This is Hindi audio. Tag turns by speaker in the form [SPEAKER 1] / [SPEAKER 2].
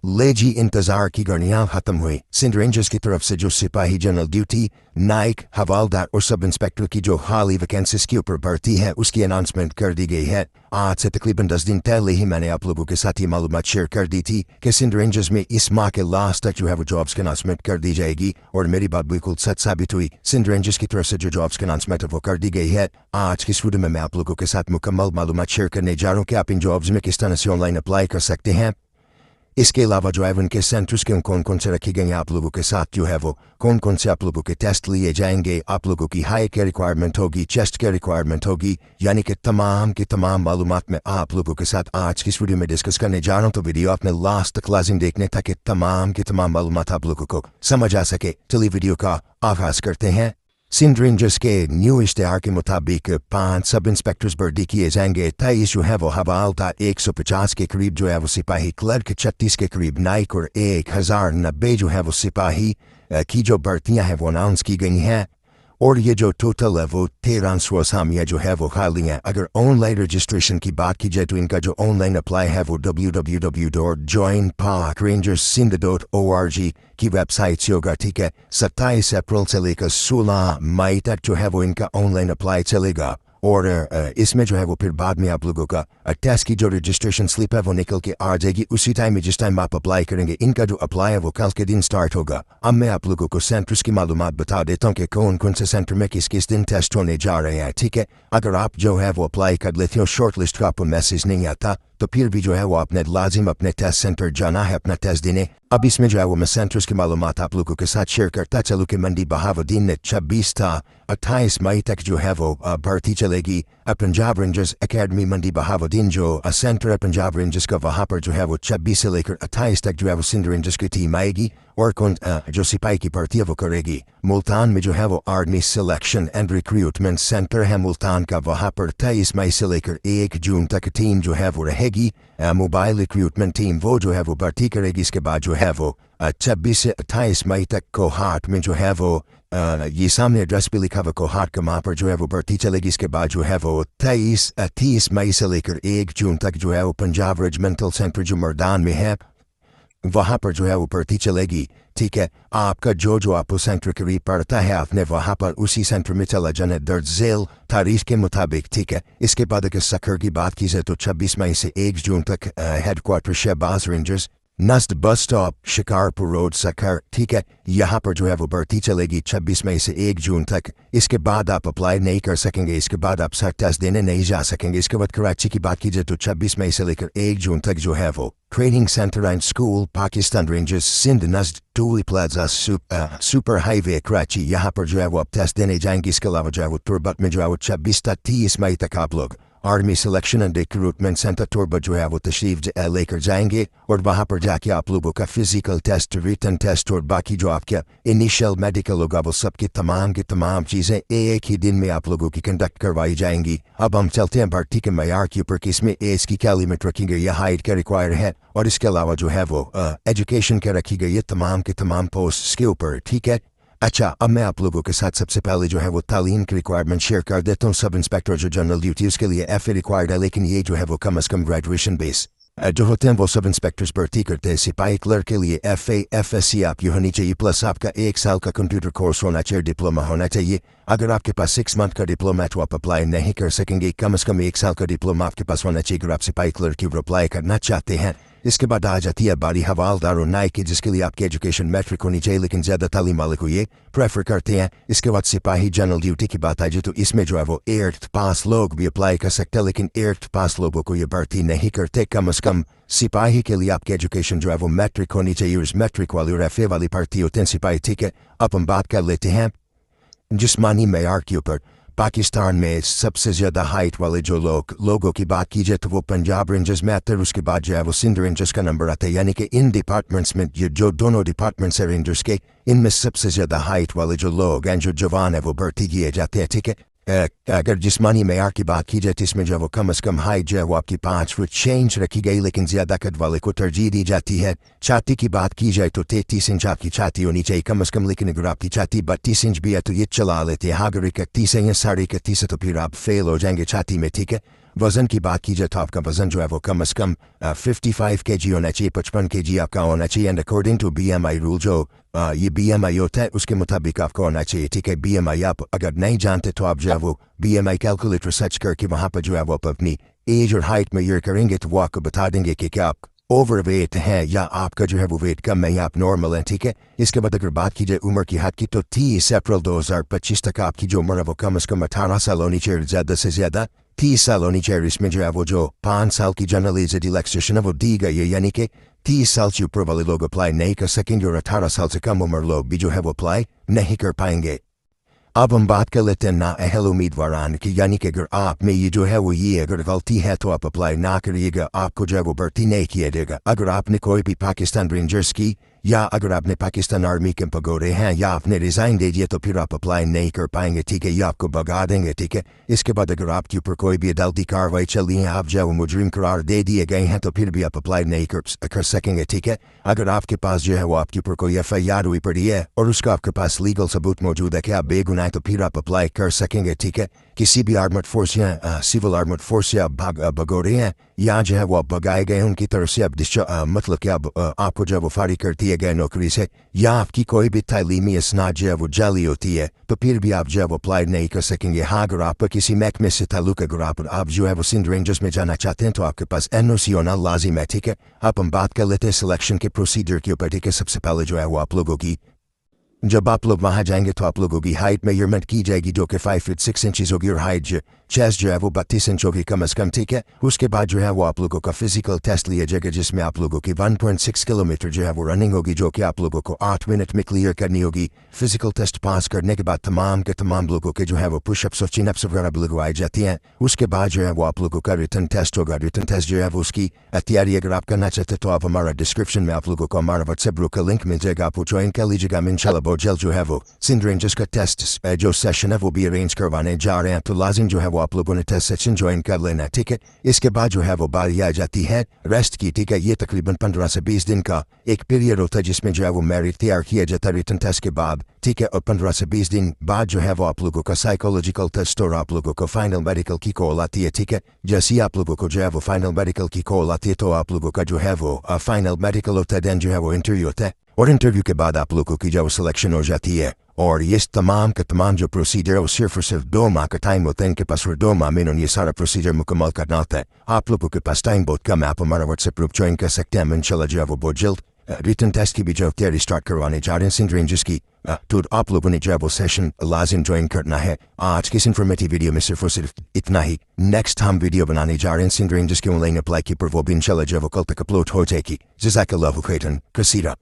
[SPEAKER 1] लेजी इंतजार की गर्नियां खत्म हुई। सिंध रेंजर्स की तरफ से जो सिपाही जनरल ड्यूटी, नाइक, हवालदार और सब इंस्पेक्टर की जो हाल ही वैकेंसीज के ऊपर भर्ती है उसकी अनाउंसमेंट कर दी गई है। आज से तकरीबन 10 दिन पहले ही मैंने आप लोगों के साथ ये मालूमात शेयर कर दी थी कि सिंध रेंजर्स में इस माह के लास्ट तक जो है वो जॉब्स की अनाउंसमेंट कर दी जाएगी, और मेरी बात बिल्कुल सच साबित हुई। सिंध रेंजर्स की तरफ से जो जॉब्स की अनाउंसमेंट है वो कर दी गई है। आज की इस वीडियो में मैं आप लोगों के साथ मुकम्मल मालूमात शेयर करने जा रहा हूँ कि आप इन जॉब्स में किस तरह से ऑनलाइन अप्लाई कर सकते हैं। इसके अलावा जो है उनके सेंटर्स के कौन कौन से रखे गए हैं, आप लोगों के साथ जो है वो कौन कौन से आप लोगों के टेस्ट लिए जाएंगे, आप लोगों की हाइट की रिक्वायरमेंट होगी, चेस्ट की रिक्वायरमेंट होगी, यानी कि तमाम की तमाम मालूमात मैं आप लोगों के साथ आज की इस वीडियो में डिस्कस करने जा रहा हूँ। तो वीडियो आपने लास्ट तक लाजिम देखने ताकि तमाम की तमाम मालूमात आप लोगों को समझ आ सके। चलिए वीडियो का आगाज करते हैं। सिंध रेंजर्स के न्यू इश्तेहार के मुताबिक 5 सब इंस्पेक्टर्स भर्ती किए जाएंगे। 23 जो है वो हवालदार, 150 के करीब जो है वो सिपाही क्लर्क, 36 के करीब नाइक और 1090 जो है वो सिपाही की जो भर्तियां हैं वो अनाउंस की गई हैं। और ये जो टोटल है वो 1300 असामियाँ जो है वो खाली हैं। अगर ऑनलाइन रजिस्ट्रेशन की बात की जाए तो इनका जो ऑनलाइन अप्लाई है वो www.joinpakrangers.sindh.org की वेबसाइट से होगा। ठीक है, 27 अप्रैल से लेकर 16 मई तक जो है वो इनका ऑनलाइन अप्लाई चलेगा। और इसमें जो है वो फिर बाद में आप लोगों का टेस्ट की जो रजिस्ट्रेशन स्लिप है वो निकल के आ जाएगी उसी टाइम में जिस टाइम आप अप्लाई करेंगे। इनका जो अप्लाई है वो कल के दिन स्टार्ट होगा। अब मैं आप लोगों को सेंटर्स की मालूमात बता देता हूँ कि कौन कौन से सेंटर में किस किस दिन टेस्ट होने जा रहे हैं। ठीक है, अगर आप जो है वो अप्लाई कर लेते हो, शॉर्ट लिस्ट का आपको मैसेज नहीं आता, तो फिर भी जो है वो आपने लाजिम अपने टेस्ट सेंटर जाना है अपना टेस्ट देने। अब इसमें जो है वो मैं सेंटर्स की मालूमात आप लोगों के साथ शेयर करता चलूँ कि मंडी बहावुद्दीन ने 26 था 28 मई तक जो है वो भर्ती चलेगी। पंजाब रेंजर्स एकेडमी मंडी बहावुद्दीन जो सेंटर है पंजाब रेंजर्स का, वहाँ पर जो है वो 26 से लेकर 28 तक जो है वो सिंध रेंजर्स की टीम आएगी और कौन जो सिपाही की भर्ती है वो करेगी। मुल्तान में जो है वो army selection and recruitment centre है मुल्तान का, वहाँ पर 23 मई से लेकर 1 जून तक टीम जो है वो रहेगी। मोबाइल रिक्रूटमेंट टीम वो जो है वो भर्ती करेगी। इसके बाद जो है वो 26 से 28 मई तक कोहाट में जो है वो ये सामने एड्रेस पे लिखा हुआ कोहाट का, वहाँ पर जो है वो भर्ती चलेगी। इसके बाद जो है वो 30 मई से लेकर 1 जून तक जो है वो पंजाब रेजिमेंटल सेंटर जो मर्दान में है वहाँ पर जो है वो भर्ती चलेगी। ठीक है, आपका जो आपको सेंटर करीब पड़ता है आपने वहाँ पर उसी सेंटर में चला जाना दर्ज झेल तारीख के मुताबिक। ठीक है, इसके बाद अगर सखर की बात की जाए तो 26 मई से 1 जून तक headquarter Shahbaz rangers, NUST bus stop, Shikarpur road, Sukkur. ठीक है, यहाँ पर जो है वो भर्ती चलेगी 26 मई से 1 जून तक। इसके बाद आप अप्लाई नहीं कर सकेंगे, इसके बाद आप सर टेस्ट देने नहीं जा सकेंगे। इसके बाद कराची की बात की जाए तो 26 मई से लेकर 1 जून तक जो है वो training centre and school Pakistan rangers Sindh नस्ट toll plaza super highway Karachi, यहाँ पर जो है वो आप टेस्ट देने जाएंगे। इसके अलावा जो है वो तुरबत में जो है वो 26 से 30 मई तक आप लोग army selection and recruitment centre Turbat जो है वो तशरीफ लेकर जाएंगे और वहाँ पर जाके आप लोगों का फिजिकल टेस्ट, रिटन टेस्ट और बाकी जो आपका इनिशियल मेडिकल होगा वो सब की तमाम चीज़ें एक ही दिन में आप लोगों की कंडक्ट करवाई जाएंगी। अब हम चलते हैं भर्ती के मैार के ऊपर कि इसमें एज की क्या लिमिट रखी गई है, हाइट क्या रिक्वायर है, और इसके अलावा जो है वो एजुकेशन क्या रखी गई है तमाम के तमाम पोस्ट के ऊपर। ठीक है, अच्छा, अब मैं आप लोगों के साथ सबसे पहले जो है वो तालीम की रिक्वायरमेंट शेयर कर देता हूँ। सब इंस्पेक्टर जो जनरल ड्यूटी उसके लिए FA रिक्वायर्ड है, लेकिन ये जो है वो कम से कम ग्रेजुएशन बेस जो होते हैं वो सब इंस्पेक्टर्स भर्ती करते हैं। सिपाही क्लर्क के लिए FA FSC आपकी होनी चाहिए, प्लस आपका 1 साल का कंप्यूटर कोर्स होना चाहिए, डिप्लोमा होना चाहिए। अगर आपके पास 6 मंथ का डिप्लोमा है तो आप अप्लाई नहीं कर सकेंगे, कम से कम 1 साल का डिप्लोमा आपके पास होना चाहिए अगर आप सिपाही क्लर्क की अप्लाई करना चाहते हैं। इसके बाद आ जाती है बारी हवालदार और नाइक की, जिसके लिए आपकी एजुकेशन मैट्रिक होनी चाहिए, लेकिन ज़्यादा तालीम वाले को ये प्रेफर करते हैं। इसके बाद सिपाही जनरल ड्यूटी की बात आ जाए तो इसमें जो है वो 8th पास लोग भी अप्लाई कर सकते हैं, लेकिन 8th पास लोगों को ये भर्ती नहीं करते। कम से कम सिपाही के लिए आपकी एजुकेशन जो है वो मैट्रिक होनी चाहिए, उस मैट्रिक वाली और FA वाली भर्ती होते हैं सिपाही। ठीक है, अब हम बात कर लेते हैं जिस्मानी मैार के ऊपर। पाकिस्तान में सबसे ज़्यादा हाइट वाले जो लोगों की बात की जाए तो वो पंजाब रेंजर्स में आते हैं, उसके बाद जो है वो सिंध रेंजर्स का नंबर आता है। यानी कि इन डिपार्टमेंट्स में जो दोनों डिपार्टमेंट्स हैं रेंजर्स के, इनमें सबसे ज़्यादा हाइट वाले जो लोग हैं जो जवान है वो भर्ती किए जाते हैं। ठीक है, अगर जिस्मानी मैार की बात की जाए तो इसमें जो वो कम से कम हाइट जो है वो आपकी 5 फुट चेंज रखी गई, लेकिन ज़्यादा कद वाले को तरजीह दी जाती है। छाती की बात की जाए तो 33 इंच आपकी छाती होनी चाहिए कम से कम, लेकिन अगर आपकी छाती 32 इंच भी है तो ये चला लेते हैं। अगर 31 है या 31.5 है तो फिर आप फेल हो जाएंगे छाती में। ठीक है, वज़न की बात की जाए तो आपका वज़न जो है वो कम से कम 55 kg होना चाहिए, 55 kg आपका होना चाहिए। And according to BMI rule जो ये BMI होता है उसके मुताबिक आपको होना चाहिए, ठीक है। BMI आप अगर नहीं जानते तो आप जो है वो BMI कैलकुलेटर सर्च करके वहाँ पर जो है वो आप अपनी एज और हाइट में ये करेंगे तो वो आपको बता देंगे कि क्या आप ओवर वेट है या आपका जो है वो वेट कम है या आप नॉर्मल है, ठीक है। इसके बाद अगर बात की जाए उम्र की हद की तो 30 अप्रैल 2025 तक आपकी जो उम्र है वो कम से कम 18 साल होनी चाहिए, ज़्यादा से ज़्यादा 30 साल होनी चाहिए। इसमें जो है वो जो 5 साल की जनरलाइज्ड रिलैक्सेशन है वो दी गई है, यानी कि 30 साल से ऊपर वाले लोग अप्लाई नहीं कर सकेंगे और 18 साल से कम उम्र लोग भी जो है वो अप्लाई नहीं कर पाएंगे। अब हम बात कर लेते हैं नाअहल उम्मीदवारान की, यानी कि अगर आप में ये जो है वो ये अगर गलती है तो आप अप्लाई ना करिएगा, आपको जो है वो भर्ती नहीं किया जाएगा। अगर आपने कोई भी पाकिस्तान रेंजर्स की या अगर आपने पाकिस्तान आर्मी के पगोड़े हैं या आपने रिज़ाइन दे दिया तो फिर आप अप्लाई नहीं कर पाएंगे, ठीक है। या आपको भगा देंगे, ठीक है। इसके बाद अगर आपके ऊपर कोई भी अदालती कार्रवाई चल रही है, आप जो है मुजरिम करार दे दिए गए हैं तो फिर भी आप अप्लाई नहीं कर सकेंगे, ठीक है। अगर आपके पास जो है वो आपके ऊपर कोई FIR हुई पड़ी है और उसका आपके पास लीगल सबूत मौजूद है कि आप बेगुनाह हैं तो फिर आप अप्लाई कर सकेंगे, ठीक है। किसी भी आर्मड फोर्स या सिविल आर्मड फोर्स से आप भगोड़े हैं या जो है वो आप भगाए गए उनकी तरफ से आप मतलब कि आपको जो है वो फारिग कर दिए गए नौकरी से या आपकी कोई भी तालीमी इसनाद जो है वो जाली होती है तो फिर भी आप जो है वो अप्लाई नहीं कर सकेंगे। हाँ, अगर आपका किसी महकमे से ताल्लुक, अगर आप जो है वो सिंध रेंजर्स में जाना चाहते हैं तो आपके पास NOC होना लाजिम है, ठीक है। अब हम बात कर लेते हैं सिलेक्शन के प्रोसीजर के ऊपर, ठीक है। सबसे पहले जो है वो आप लोगों की जब आप लोग वहाँ जाएंगे तो आप लोगों की हाइट मेजरमेंट की जाएगी जो कि 5 फीट 6 इंचज़ होगी और हाइट चेस्ट जो है वो 32 इंच होगी कम से कम, ठीक है। उसके बाद जो है वो आप लोगों का फिजिकल टेस्ट लिया जाएगा जिसमें आप लोगों की 1.6 किलोमीटर जो है वो रनिंग होगी जो कि आप लोगों को 8 मिनट में क्लियर करनी होगी। फिजिकल टेस्ट पास करने के बाद तमाम के तमाम लोगों के जो है वो पुशअप्स और चिनअप्स वगैरह भी लगवाई जाती हैं। उसके बाद जो है वो आप लोगों का रिटर्न टेस्ट होगा। रिटर्न टेस्ट जो है वो उसकी तैयारी अगर आप करना चाहते तो आप हमारा डिस्क्रिप्शन में आप लोगों को हमारा व्हाट्सएप ग्रुप का लिंक मिल जाएगा, आप वो ज्वाइन कर लीजिएगा। इंशाल्लाह बहुत जल्द जो है वो सिंध रेंजर्स का टेस्ट जो सेशन है वो भी अरेंज करवाने जा रहे हैं, तो लाजिम जो है वो आप लोगों ने टेस्ट सेशन ज्वाइन कर लेना, ठीक है। इसके बाद जो है वो बारी आ जाती है रेस्ट की, ठीक है। ये तकरीबन 15 से 20 दिन का एक पीरियड होता है जिसमें जो है वो मेरिट तैयार किया जाता है रिटर्न टेस्ट के बाद, ठीक है। और 15 से 20 दिन बाद जो है वो आप लोगों का साइकोलॉजिकल टेस्ट और आप लोगों को फाइनल मेडिकल की कॉल आती है, ठीक है। जैसे ही आप लोगों को जो है वो फाइनल मेडिकल की कॉल आती है तो आप लोगों का जो है वो फाइनल मेडिकल होता है, देन जो है वो इंटरव्यू होता है और इंटरव्यू के बाद आप लोगों की जो सिलेक्शन हो जाती है। और ये तमाम का तमाम जो प्रोसीजर है वो सिर्फ और सिर्फ 2 माह का टाइम होता है इनके पास और 2 माह में इन्होंने ये सारा प्रोसीजर मुकम्मल करना होता है। आप लोगों के पास टाइम बहुत कम है, आप हमारा व्हाट्सएप ग्रुप ज्वाइन कर सकते हैं। इंशाल्लाह जो है वो बहुत जल्द रिटर्न टेस्ट की भी जो तैयारी स्टार्ट करवाने जा रहे हैं सिंध रेंजर्स की, तो आप लोगों ने जो है वो सेशन लाजिम ज्वाइन करना है। आज की इस इन्फॉर्मेटिव वीडियो में सिर्फ और सिर्फ इतना ही। नेक्स्ट हम वीडियो बनाने जा रहे हैं सिंध रेंजर्स के ऑनलाइन अप्लाई की, पर वो भी इंशाल्लाह जो है वो कल तक अपलोड हो जाएगी। जज़ाकल्लाहु खैरन कसीरा।